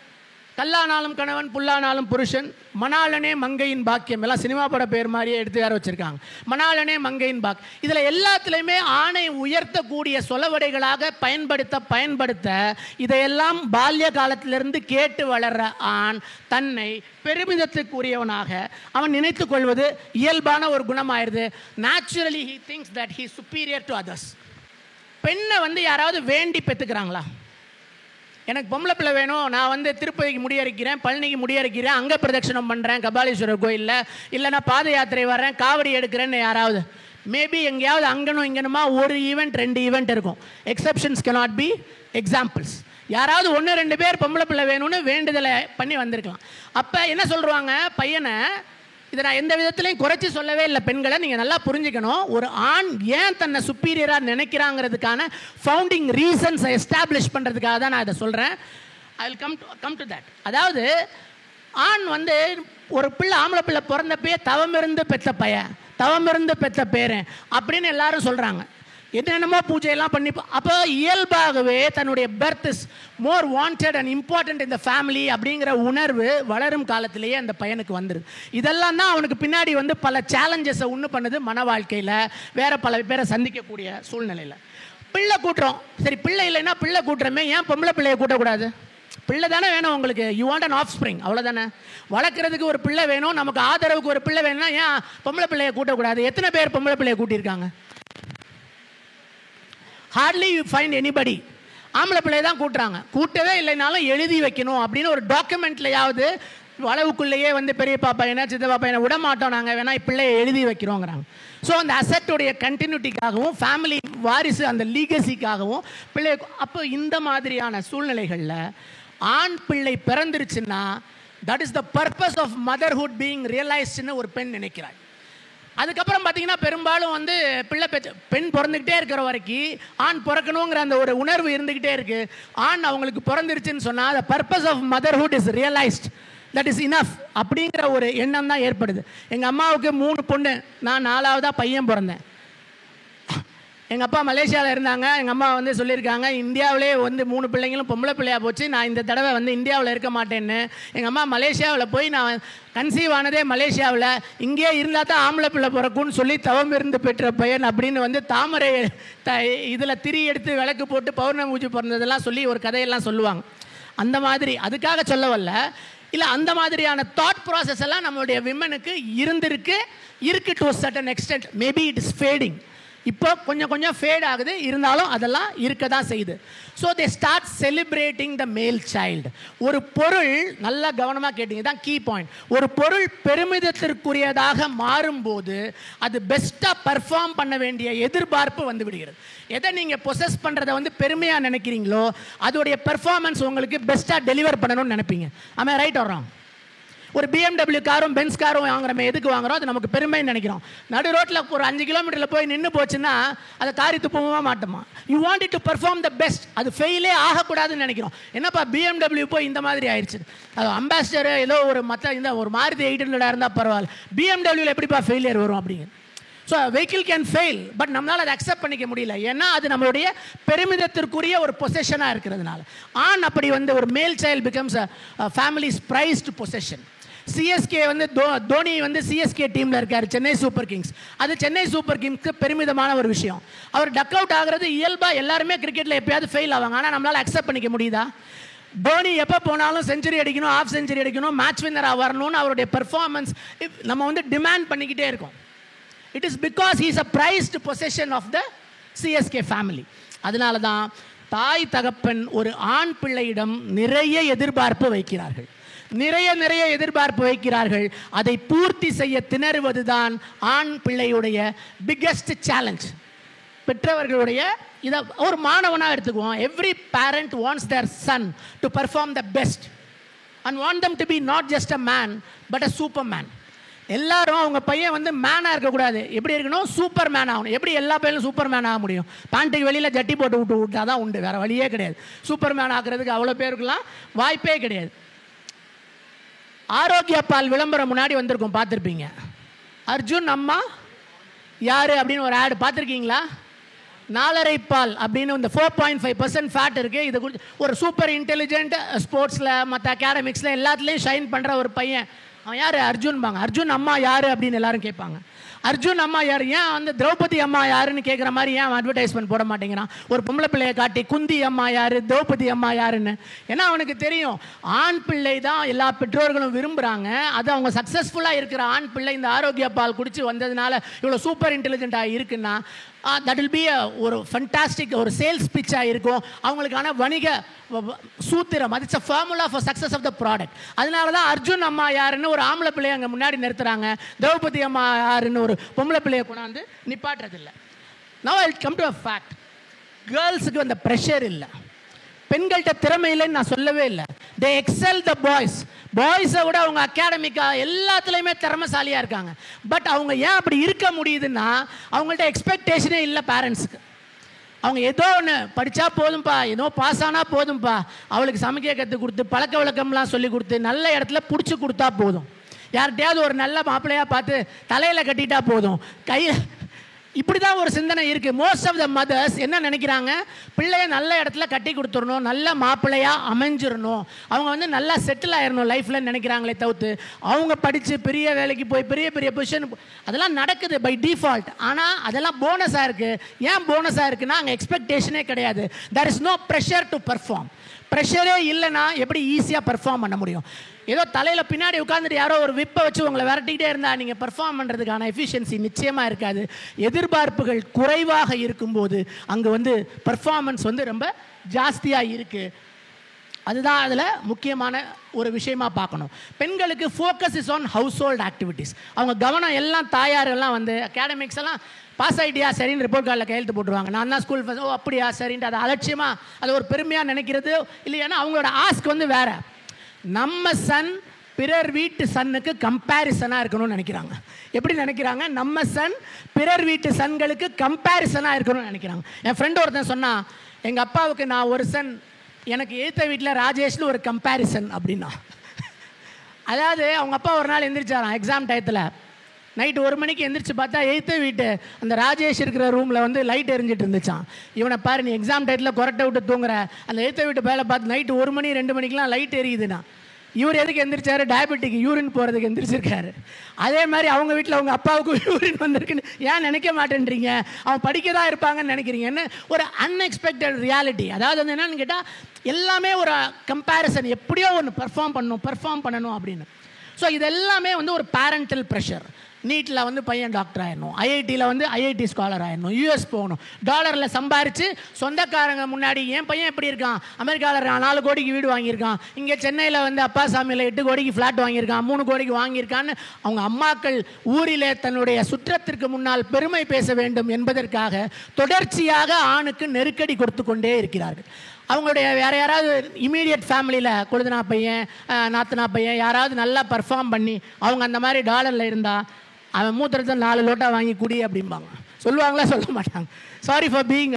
கல்லானாலும் கணவன், புல்லானாலும் புருஷன், மணாளனே மங்கையின் பாக்கியம், எல்லாம் சினிமா பட பேர் மாதிரியே எடுத்து யார வச்சுருக்காங்க. மணாளனே மங்கையின் பாக். இதில் எல்லாத்துலேயுமே ஆணை உயர்த்தக்கூடிய சொலவடைகளாக பயன்படுத்த இதையெல்லாம் பால்ய காலத்திலிருந்து கேட்டு வளர்ற ஆண் தன்னை பெருமிதத்துக்குரியவனாக அவன் நினைத்து கொள்வது இயல்பான ஒரு குணமாயிருது. Naturally he thinks that he superior to others. பெண்ணை வந்து யாராவது வேண்டி பெற்றுக்கிறாங்களா? எனக்கு பொம்பளை பிள்ளை வேணும், நான் வந்து திருப்பதிக்கு முடியறிக்கிறேன், பழனிக்கு முடியறிக்கிறேன், அங்கே பிரதட்சணம் பண்ணுறேன் கபாலீஸ்வரர் கோயிலில், இல்லை நான் பாத யாத்திரை வர்றேன், காவடி எடுக்கிறேன்னு யாராவது மேபி எங்கேயாவது அங்கனும் இங்கனுமா ஒரு ஈவெண்ட் 2 ஈவெண்ட் இருக்கும். Exceptions cannot be examples. யாராவது 1-2 பேர் பொம்பளை பிள்ளை வேணும்னு வேண்டுதலை பண்ணி வந்திருக்கலாம். அப்போ என்ன சொல்கிறாங்க பையனை, இதை நான் எந்த விதத்துலையும் குறைச்சி சொல்லவே இல்லை. பெண்களை நீங்கள் நல்லா புரிஞ்சுக்கணும். ஒரு ஆண் ஏன் தன்னை சுப்பீரியராக நினைக்கிறாங்கிறதுக்கான ஃபவுண்டிங் ரீசன்ஸை எஸ்டாப்ளிஷ் பண்ணுறதுக்காக தான் நான் இதை சொல்கிறேன். I will come to that. அதாவது ஆண் வந்து ஒரு பிள்ளை, ஆம்பளை பிள்ளை பிறந்தப்பே தவமிருந்து பெற்ற பையன், தவமிருந்து பெற்ற பேரன் அப்படின்னு எல்லாரும் சொல்கிறாங்க. என்னென்னமோ பூஜையெல்லாம் பண்ணி, அப்போ இயல்பாகவே தன்னுடைய birth is more wanted and important இந்த ஃபேமிலி அப்படிங்கிற உணர்வு வளரும் காலத்திலேயே அந்த பையனுக்கு வந்துடுது. இதெல்லாம் தான் அவனுக்கு பின்னாடி வந்து பல சேலஞ்சஸை உண்டு பண்ணுது மன வாழ்க்கையில், வேறு பல பேரை சந்திக்கக்கூடிய சூழ்நிலையில். பிள்ளை கூட்டுறோம், சரி பிள்ளை இல்லைன்னா பிள்ளை கூட்டுறமே, ஏன் பொம்பளை பிள்ளையை கூட்டக்கூடாது? பிள்ளை தானே வேணும் உங்களுக்கு, you want an offspring, அவ்வளோதானே. வளர்க்குறதுக்கு ஒரு பிள்ளை வேணும், நமக்கு ஆதரவுக்கு ஒரு பிள்ளை வேணும்னா ஏன் பொம்பளை பிள்ளையை கூட்டக்கூடாது? எத்தனை பேர் பொம்பளை பிள்ளையை கூட்டியிருக்காங்க? Hardly you find anybody. ஆம்பளை பிள்ளையை தான் கூட்டுறாங்க. கூட்டவே இல்லைனாலும் எழுதி வைக்கணும் அப்படின்னு ஒரு டாக்குமெண்ட்லையாவது அளவுக்குள்ளேயே வந்து பெரியப்பா பையனை சித்தப்பா பையனை விட மாட்டோம் நாங்கள், வேணா பிள்ளையை எழுதி வைக்கிறோங்கிறாங்க. ஸோ அந்த அசட்டுடைய கண்டினியூட்டிக்காகவும் ஃபேமிலி வாரிசு அந்த லீகசிக்காகவும் பிள்ளை. அப்போ இந்த மாதிரியான சூழ்நிலைகளில் ஆண் பிள்ளை பிறந்துருச்சுன்னா that is the purpose of motherhood being ரியலைஸ்டுன்னு ஒரு பெண் நினைக்கிறாள். அதுக்கப்புறம் பார்த்தீங்கன்னா பெரும்பாலும் வந்து பெண் பிறந்துக்கிட்டே இருக்கிற வரைக்கும் ஆண் பிறக்கணுங்கிற அந்த ஒரு உணர்வு இருந்துக்கிட்டே இருக்குது. ஆண் அவங்களுக்கு பிறந்துருச்சுன்னு சொன்னால் the purpose of motherhood is realised, that is enough அப்படிங்கிற ஒரு எண்ணம் தான் ஏற்படுது. எங்கள் அம்மாவுக்கு 3 பொண்ணு, நான் 4ஆவதாக பையன் பிறந்தேன். எங்கள் அப்பா மலேசியாவில் இருந்தாங்க. எங்கள் அம்மா வந்து சொல்லியிருக்காங்க, இந்தியாவிலே வந்து 3 பிள்ளைங்களும் பொம்பளை பிள்ளையாக போச்சு, நான் இந்த தடவை வந்து இந்தியாவில் இருக்க மாட்டேன்னு. எங்கள் அம்மா மலேசியாவில் போய் நான் கன்சீவ் ஆனதே மலேசியாவில், இங்கே இருந்தால் தான் ஆம்பளை பிள்ளை பிறக்கும்னு சொல்லி தவம் இருந்து பெற்ற பையன் அப்படின்னு வந்து தாமரை இதில் திரி எடுத்து விளக்கு போட்டு பௌர்ணமி பூஜை பிறந்ததெல்லாம் சொல்லி ஒரு கதையெல்லாம் சொல்லுவாங்க. அந்த மாதிரி அதுக்காக சொல்ல வரல, இல்லை அந்த மாதிரியான தாட் ப்ராசஸ் எல்லாம் நம்மளுடைய விமனுக்கு இருக்கு to certain extent. Maybe it is fading. இப்போ கொஞ்சம் கொஞ்சம் ஃபேட் ஆகுது, இருந்தாலும் அதெல்லாம் இருக்க தான் செய்யுது. ஸோ தே ஸ்டார்ட் செலிப்ரேட்டிங் த மேல் சைல்டு. ஒரு பொருள், நல்லா கவனமாக கேட்டீங்க, தான் கீ பாயிண்ட். ஒரு பொருள் பெருமிதத்திற்குரியதாக மாறும்போது அது பெஸ்ட்டாக பர்ஃபார்ம் பண்ண வேண்டிய எதிர்பார்ப்பு வந்து விடுகிறது. எதை நீங்கள் பொசஸ் பண்ணுறதை வந்து பெருமையாக நினைக்கிறீங்களோ அதோடைய பெர்ஃபார்மன்ஸ் உங்களுக்கு பெஸ்ட்டாக டெலிவர் பண்ணணும்னு நினைப்பீங்க. ஆமாம், ரைட் ஆர் ராங்? ஒரு BMW காரும் பென்ஸ் காரும் வாங்குறோமே, எதுக்கு வாங்குறோம்? அது நமக்கு பெருமைன்னு நினைக்கிறோம். நடு ரோட்டில் ஒரு 5 கிலோமீட்டரில் போய் நின்று போச்சுன்னா அதை காரி துப்பமாக மாட்டோமா? You want it to perform the best. அது ஃபெயிலே ஆகக்கூடாதுன்னு நினைக்கிறோம். என்னப்பா BMW போய் இந்த மாதிரி ஆயிடுச்சு, அது அம்பாசிடர் ஏதோ ஒரு மற்ற இந்த ஒரு மாருதி 800 இருந்தால் பரவாயில்ல, BMWவில் எப்படிப்பா ஃபெயிலியர் வரும் அப்படிங்க. So vehicle can fail, but நம்மளால் அதை அக்செப்ட் பண்ணிக்க முடியல. ஏன்னா அது நம்மளுடைய பெருமிதத்திற்குரிய ஒரு பொசஷனாக இருக்கிறதுனால. ஆண் அப்படி வந்து ஒரு மேல் child becomes a families priced possession. CSK வந்து தோனி வந்து சிஎஸ்கே டீமில் இருக்கார், சென்னை சூப்பர் கிங்ஸ். அது சென்னை சூப்பர் கிங்ஸ்க்கு பெருமிதமான ஒரு விஷயம். அவர் டக் அவுட் ஆகிறது இயல்பாக, எல்லாருமே கிரிக்கெட்டில் எப்பயாவது ஃபெயில் ஆவாங்க. ஆனால் நம்மளால் அக்செப்ட் பண்ணிக்க முடியுதா? தோனி எப்போ போனாலும் செஞ்சுரி அடிக்கணும், ஹாஃப் செஞ்சுரி அடிக்கணும், மேட்ச் வின்னராக வரணும்னு அவருடைய பெர்ஃபார்மன்ஸ் நம்ம வந்து டிமாண்ட் பண்ணிக்கிட்டே இருக்கோம். It is because he is a prized possession of the CSK family. அதனால தான் தாய் தகப்பன் ஒரு ஆண் பிள்ளையிடம் நிறைய எதிர்பார்ப்பு வைக்கிறார்கள், நிறைய எதிர்பார்ப்பு வைக்கிறார்கள். அதை பூர்த்தி செய்ய திணறுவது தான் ஆண் பிள்ளையுடைய பிக்கெஸ்ட் சேலஞ்ச். பெற்றவர்களுடைய இதை ஒரு மாணவனாக எடுத்துக்குவோம். Every parent wants their son to perform the best and want them to be not just a man but a super man. எல்லாரும் அவங்க பையன் வந்து மேனாக இருக்கக்கூடாது, எப்படி இருக்கணும்? சூப்பர் மேன் ஆகணும். எப்படி எல்லா பையனும் சூப்பர் மேன் ஆக முடியும்? பேண்ட்டுக்கு வெளியில் ஜட்டி போட்டு விட்டா தான் உண்டு, வேறு வழியே கிடையாது. சூப்பர் மேன் ஆக்குறதுக்கு அவ்வளோ பேருக்குலாம் வாய்ப்பே கிடையாது. ஆரோக்கிய பால் விளம்பரம் முன்னாடி வந்திருக்கும், பார்த்துருப்பீங்க. அர்ஜுன் அம்மா யார் அப்படின்னு ஒரு ஆடு பார்த்துருக்கீங்களா? 4.5 பால் அப்படின்னு இந்த 4.5% ஃபேட் இருக்குது. இது குறித்து ஒரு சூப்பர் இன்டெலிஜென்ட் ஸ்போர்ட்ஸில் மற்ற அகாடமிக்ஸில் எல்லாத்துலேயும் ஷைன் பண்ணுற ஒரு பையன், அவன் யார்? அர்ஜுன்பாங்க. அர்ஜுன் அம்மா யார் அப்படின்னு எல்லாரும் கேட்பாங்க. அர்ஜுன் அம்மா யார்? ஏன் வந்து திரௌபதி அம்மா யாருன்னு கேட்குற மாதிரி ஏன் அட்வர்டைஸ்மெண்ட் போட மாட்டேங்கிறான்? ஒரு பொம்பளை பிள்ளையை காட்டி குந்தி அம்மா யார், திரௌபதி அம்மா யாருன்னு. ஏன்னா அவனுக்கு தெரியும் ஆண் பிள்ளை தான் எல்லா பெற்றோர்களும் விரும்புகிறாங்க. அது அவங்க சக்ஸஸ்ஃபுல்லாக இருக்கிற ஆண் பிள்ளை இந்த ஆரோக்கிய பால் குடிச்சு வந்ததுனால இவ்வளோ சூப்பர் இன்டெலிஜென்ட்டாக இருக்குன்னா தட் வில் பி ஒரு ஃபண்டாஸ்டிக் ஒரு சேல்ஸ் பிச்சாக இருக்கும். அவங்களுக்கான வணிக சூத்திரம், அது it's a formula for success of the product. அதனால தான் அர்ஜுன் அம்மா யாருன்னு ஒரு ஆம்பளை பிள்ளையை அங்கே முன்னாடி நிறுத்துறாங்க, திரௌபதி அம்மா யாருன்னு ஒரு பொம்பளை பிள்ளையை கொண்டாந்து நிப்பாட்டுறதில்லை. Now I come to a fact. கேர்ள்ஸுக்கு அந்த ப்ரெஷர் இல்லை. பெண்கள்கிட்ட திறமை இல்லைன்னு நான் சொல்லவே இல்லை. தே எக்ஸல் த பாய்ஸ். பாய்ஸை விட அவங்க அகாடமிக்காக எல்லாத்துலேயுமே திறமைசாலியாக இருக்காங்க. பட் அவங்க ஏன் அப்படி இருக்க முடியுதுன்னா அவங்கள்ட்ட எக்ஸ்பெக்டேஷனே இல்லை பேரண்ட்ஸுக்கு. அவங்க ஏதோ ஒன்று படித்தா போதும்ப்பா, ஏதோ பாஸ் ஆனால் போதும்ப்பா, அவளுக்கு சமைக்க கற்றுக் கொடுத்து பழக்க வழக்கம்லாம் சொல்லி கொடுத்து நல்ல இடத்துல பிடிச்சி கொடுத்தா போதும், யார்கிட்டையாவது ஒரு நல்ல மாப்பிள்ளையாக பார்த்து தலையில் கட்டிட்டா போதும், கையில் இப்படி தான் ஒரு சிந்தனை இருக்குது. மோஸ்ட் ஆஃப் த மதர்ஸ் என்ன நினைக்கிறாங்க, பிள்ளைய நல்ல இடத்துல கட்டி கொடுத்துடணும், நல்ல மாப்பிள்ளையாக அமைஞ்சிடணும், அவங்க வந்து நல்லா செட்டில் ஆயிடணும் லைஃப்பில் நினைக்கிறாங்களே தவிர்த்து அவங்க படித்து பெரிய வேலைக்கு போய் பெரிய பெரிய பொசிஷன் அதெல்லாம் நடக்குது பை டிஃபால்ட். ஆனால் அதெல்லாம் போனஸாக இருக்குது. ஏன் போனஸாக இருக்குன்னா அங்கே எக்ஸ்பெக்டேஷனே கிடையாது. There is no pressure to perform. ப்ரெஷரே இல்லைன்னா எப்படி ஈஸியாக பர்ஃபார்ம் பண்ண முடியும்? ஏதோ தலையில் பின்னாடி உட்காந்துட்டு யாரோ ஒரு விப்பை வச்சு உங்களை விரட்டிக்கிட்டே இருந்தால் நீங்கள் பர்ஃபார்ம் பண்ணுறதுக்கான எஃபிஷியன்சி நிச்சயமாக இருக்காது. எதிர்பார்ப்புகள் குறைவாக இருக்கும்போது அங்கே வந்து பர்ஃபார்மன்ஸ் வந்து ரொம்ப ஜாஸ்தியாக இருக்குது. அதுதான் அதில் முக்கியமான ஒரு விஷயமா பார்க்கணும். பெண்களுக்கு focus is on house hold activities. அவங்க கவனம் எல்லாம் தாயாரெல்லாம் வந்து அகாடமிக்ஸ் எல்லாம் பாஸ் ஆகிட்டியா சரின்னு ரிப்போர்ட் கார்டில் கையெழுத்து போட்டுருவாங்க. நான் தான் ஸ்கூல் ஓ அப்படியா சரின்ட்டு அதை அலட்சியமாக அதை ஒரு பெருமையாக நினைக்கிறது இல்லையானா அவங்களோட ஆஸ்க் வந்து வேறு. நம்ம சன் பிறர் வீட்டு சன்னுக்கு கம்பேரிசனாக இருக்கணும்னு நினைக்கிறாங்க. எப்படி நினைக்கிறாங்க? நம்ம சன் பிறர் வீட்டு சன்களுக்கு கம்பேரிசனாக இருக்கணும்னு நினைக்கிறாங்க. என் ஃப்ரெண்டு ஒருத்தன் சொன்னான், எங்கள் அப்பாவுக்கு நான் ஒரு சன், எனக்கு எய்த்த வீட்டில் ராஜேஷ்னு ஒரு கம்பேரிசன் அப்படின்னா. அதாவது அவங்க அப்பா ஒரு நாள் எந்திரிச்சாராம் எக்ஸாம் டயத்தில். நைட்டு 1 மணிக்கு எந்திரிச்சு பார்த்தா எய்த்த வீட்டு அந்த ராஜேஷ் இருக்கிற ரூமில் வந்து லைட் எரிஞ்சிட்டு இருந்துச்சான். இவனை பாரு, நீ எக்ஸாம் டயத்தில் கொரட்டை விட்டு தூங்குற, அந்த எய்த்த வீட்டு வேலை பார்த்து நைட்டு 1 மணி 2 மணிக்கெலாம் லைட் எரியுதுண்ணா. இவர் எதுக்கு எந்திரிச்சாரு? டயபெட்டிக் யூரின் போகிறதுக்கு எந்திரிச்சிருக்காரு. அதே மாதிரி அவங்க வீட்டில் அவங்க அப்பாவுக்கும் யூரின் வந்திருக்குன்னு ஏன் நினைக்க மாட்டேன்றீங்க? அவன் படிக்க தான் இருப்பாங்கன்னு நினைக்கிறீங்கன்னு ஒரு அன்எக்ஸ்பெக்டட் ரியாலிட்டி. அதாவது வந்து என்னன்னு கேட்டால் எல்லாமே ஒரு கம்பேரிசன், எப்படியோ ஒன்று பர்ஃபார்ம் பண்ணணும் அப்படின்னு. ஸோ இது எல்லாமே வந்து ஒரு பேரண்டல் ப்ரெஷர். நீட்டில் வந்து பையன் டாக்டர் ஆயிடணும், ஐஐடியில் வந்து ஐஐடி ஸ்காலர் ஆயிடணும், யூஎஸ் போகணும், டாலரில் சம்பாரித்து சொந்தக்காரங்க முன்னாடி என் பையன் எப்படி இருக்கான், அமெரிக்காவில் 4 கோடிக்கு வீடு வாங்கியிருக்கான், இங்கே சென்னையில் வந்து அப்பா சாமியில் 8 கோடிக்கு ஃப்ளாட் வாங்கியிருக்கான், 3 கோடிக்கு வாங்கியிருக்கான்னு அவங்க அம்மாக்கள் ஊரிலே தன்னுடைய சுற்றத்திற்கு முன்னால் பெருமை பேச வேண்டும் என்பதற்காக தொடர்ச்சியாக ஆணுக்கு நெருக்கடி கொடுத்து கொண்டே இருக்கிறார்கள். அவங்களுடைய வேறு யாராவது இமீடியட் ஃபேமிலியில் கொழுந்தனா பையன் நாத்தனா பையன் யாராவது நல்லா பர்ஃபார்ம் பண்ணி அவங்க அந்த மாதிரி டாலரில் இருந்தால் அவன் மூத்திரத்தை 4 லோட்டா வாங்கி குடி அப்படிம்பாங்க. சொல்லுவாங்களா? சொல்ல மாட்டாங்க. Sorry for being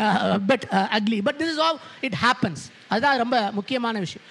but ugly, but this is how it happens. அதுதான் ரொம்ப முக்கியமான விஷயம்.